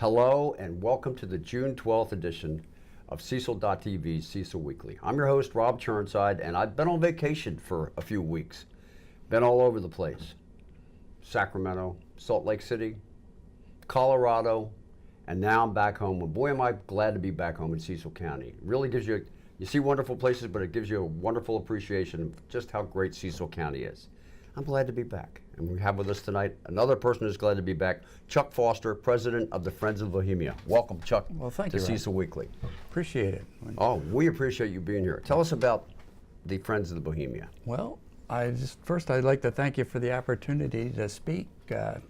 Hello and welcome to the June 12th edition of Cecil.tv's Cecil Weekly. I'm your host, Rob Churnside, and I've been on vacation for a few weeks. Been all over the place. Sacramento, Salt Lake City, Colorado, and now I'm back home. And boy, am I glad to be back home in Cecil County. It really gives you, you see wonderful places, but it gives you a wonderful appreciation of just how great Cecil County is. I'm glad to be back. And we have with us tonight another person who's glad to be back, Chuck Foster, president of the Friends of Bohemia. Welcome, Chuck, thank to you, Cecil Weekly. Appreciate it. Oh, we appreciate you being here. Tell us about the Friends of the Bohemia. Well, first I'd like to thank you for the opportunity to speak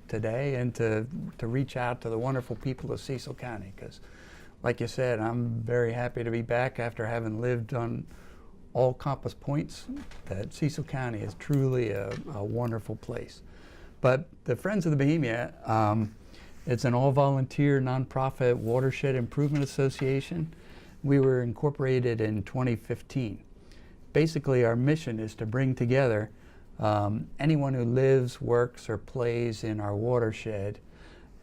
today and to reach out to the wonderful people of Cecil County, because like you said, I'm very happy to be back after having lived on all compass points. That Cecil County is truly a wonderful place. But the Friends of the Bohemia, it's an all-volunteer nonprofit watershed improvement association. We were incorporated in 2015. Basically, our mission is to bring together anyone who lives, works, or plays in our watershed,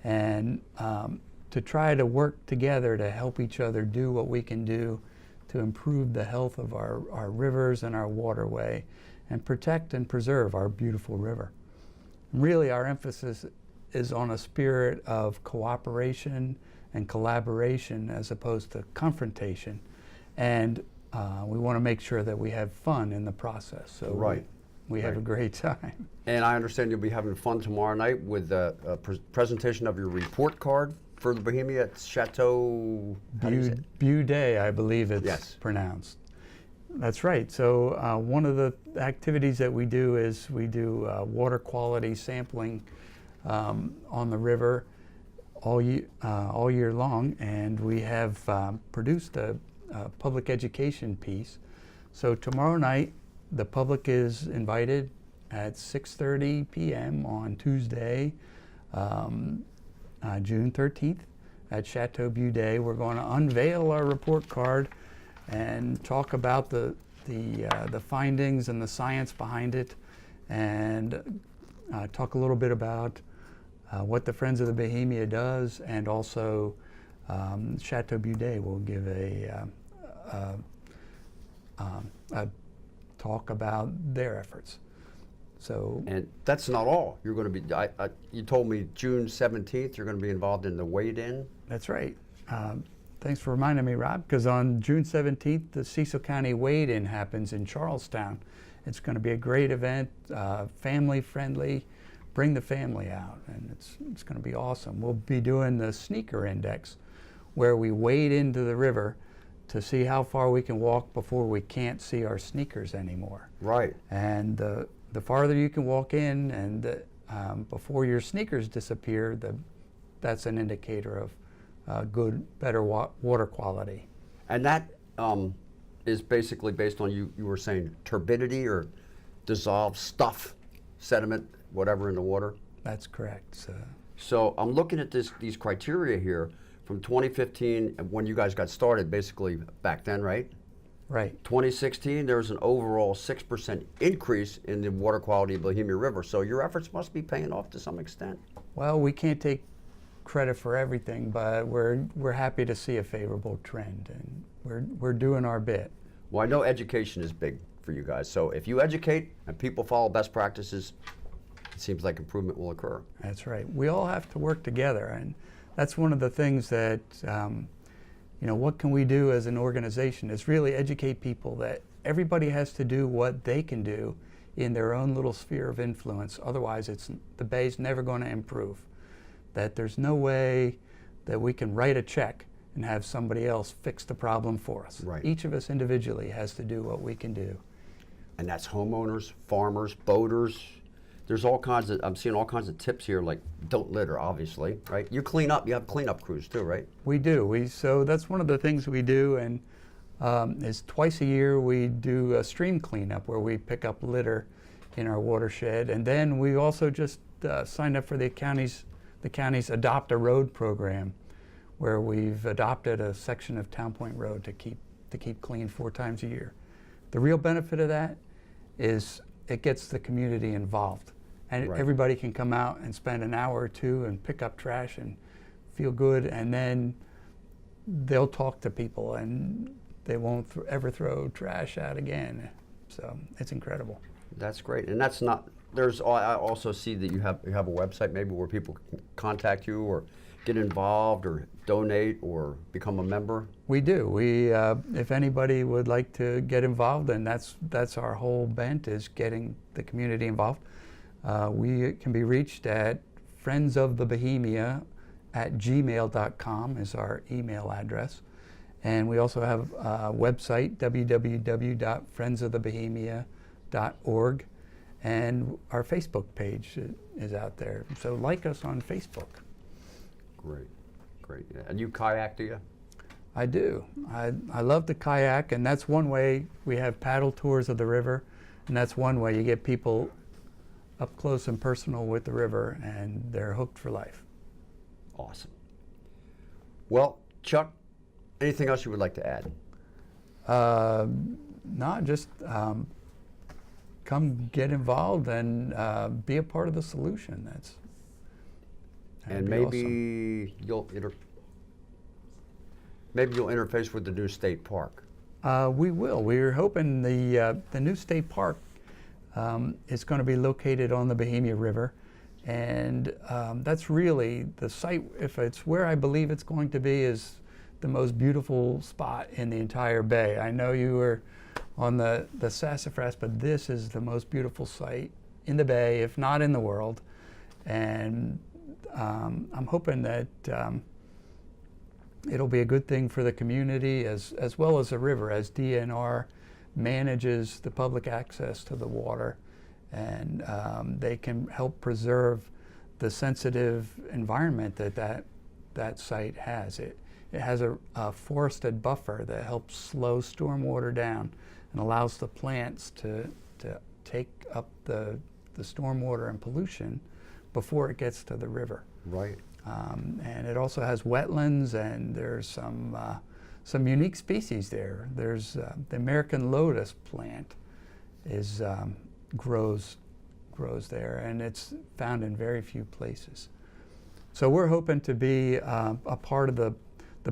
and to try to work together to help each other do what we can do to improve the health of our rivers and our waterway and protect and preserve our beautiful river. Really, our emphasis is on a spirit of cooperation and collaboration as opposed to confrontation. And we want to make sure that we have fun in the process. So right. we have a great time. And I understand you'll be having fun tomorrow night with a presentation of your report card for the Bohemia at Chateau Day, I believe it's pronounced. That's right. So one of the activities that we do is we do water quality sampling on the river all year long, and we have produced a public education piece. So tomorrow night, the public is invited at 6:30 p.m. on Tuesday, June 13th at Chateau Day. We're going to unveil our report card and talk about the findings and the science behind it, and talk a little bit about what the Friends of the Bohemia does, and also Chateau Day will give a talk about their efforts. So, and that's not all. You're going to be, you told me June 17th you're going to be involved in the Wade-In. That's right. Thanks for reminding me, Rob, because on June 17th, the Cecil County Wade-In happens in Charlestown. It's going to be a great event, family-friendly. Bring the family out, and it's going to be awesome. We'll be doing the sneaker index, where we wade into the river to see how far we can walk before we can't see our sneakers anymore. Right. And the farther you can walk in, and before your sneakers disappear, that's an indicator of better water quality. And that is basically based on, you were saying, turbidity or dissolved stuff, sediment, whatever in the water? That's correct. So I'm looking at these criteria here from 2015, when you guys got started, basically back then, right? Right. 2016, there was an overall 6% increase in the water quality of Bohemia River. So your efforts must be paying off to some extent. Well, we can't take credit for everything, but we're happy to see a favorable trend, and we're doing our bit. Well, I know education is big for you guys. So if you educate and people follow best practices, it seems like improvement will occur. That's right. We all have to work together, and that's one of the things that what can we do as an organization is really educate people that everybody has to do what they can do in their own little sphere of influence. Otherwise, the bay's never going to improve. That there's no way that we can write a check and have somebody else fix the problem for us. Right. Each of us individually has to do what we can do. And that's homeowners, farmers, boaters. There's all kinds of, I'm seeing all kinds of tips here, like don't litter, obviously, right? You clean up, you have cleanup crews too, right? We do. So that's one of the things we do, and is twice a year we do a stream cleanup where we pick up litter in our watershed. And then we also just signed up for the county's Adopt a Road program, where we've adopted a section of Town Point Road to keep clean 4 times a year. The real benefit of that is it gets the community involved. And right. Everybody can come out and spend an hour or two and pick up trash and feel good, and then they'll talk to people and they won't ever throw trash out again. So it's incredible. That's great. And that's not, I also see that you have a website maybe where people can contact you or get involved or donate or become a member. We do. If anybody would like to get involved, and that's our whole bent, is getting the community involved. We can be reached at friendsofthebohemia@gmail.com is our email address. And we also have a website, www.friendsofthebohemia.org, and our Facebook page is out there. So like us on Facebook. Great, great. Yeah. And you kayak, do you? I do. I love to kayak, and that's one way. We have paddle tours of the river, and that's one way you get people up close and personal with the river, and they're hooked for life. Awesome. Well, Chuck, anything else you would like to add? No, just come get involved and be a part of the solution. That'd And be maybe awesome. maybe you'll interface with the new state park. We will. We're hoping the new state park is going to be located on the Bohemia River, and that's really the site. If it's where I believe it's going to be, is the most beautiful spot in the entire bay. I know you were on the Sassafras, but this is the most beautiful site in the bay, if not in the world. And I'm hoping that it'll be a good thing for the community as well as the river, as DNR manages the public access to the water, and they can help preserve the sensitive environment that site has. It has a forested buffer that helps slow stormwater down and allows the plants to take up the stormwater and pollution before it gets to the river. Right. And it also has wetlands, and there's some unique species there. There's the American lotus plant grows there, and it's found in very few places. So we're hoping to be a part of the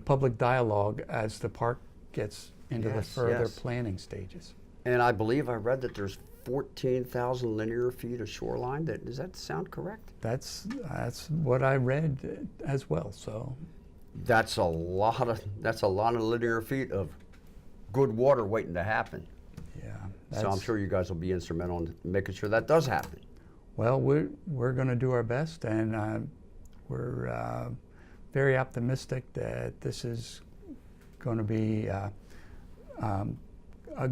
public dialogue as the park gets into the further planning stages. And I believe I read that there's 14,000 linear feet of shoreline. Does that sound correct? That's what I read as well. So that's a lot of linear feet of good water waiting to happen. Yeah. So I'm sure you guys will be instrumental in making sure that does happen. Well, we're going to do our best, and we're very optimistic that this is going to be a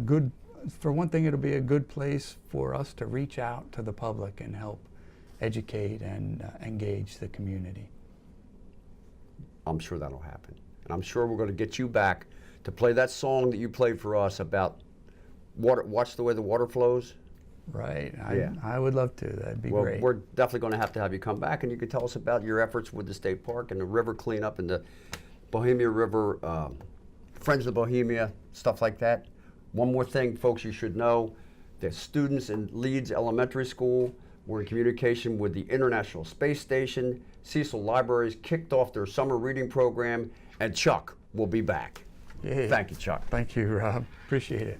good. For one thing, it'll be a good place for us to reach out to the public and help educate and engage the community. I'm sure that'll happen. And I'm sure we're going to get you back to play that song that you played for us about water. Watch the way the water flows. Right. Yeah. I would love to. That'd be great. We're definitely going to have you come back, and you can tell us about your efforts with the state park and the river cleanup and the Bohemia River, Friends of Bohemia, stuff like that. One more thing, folks, you should know, the students in Leeds Elementary School were in communication with the International Space Station. Cecil Libraries kicked off their summer reading program, and Chuck will be back. Yeah. Thank you, Chuck. Thank you, Rob. Appreciate it.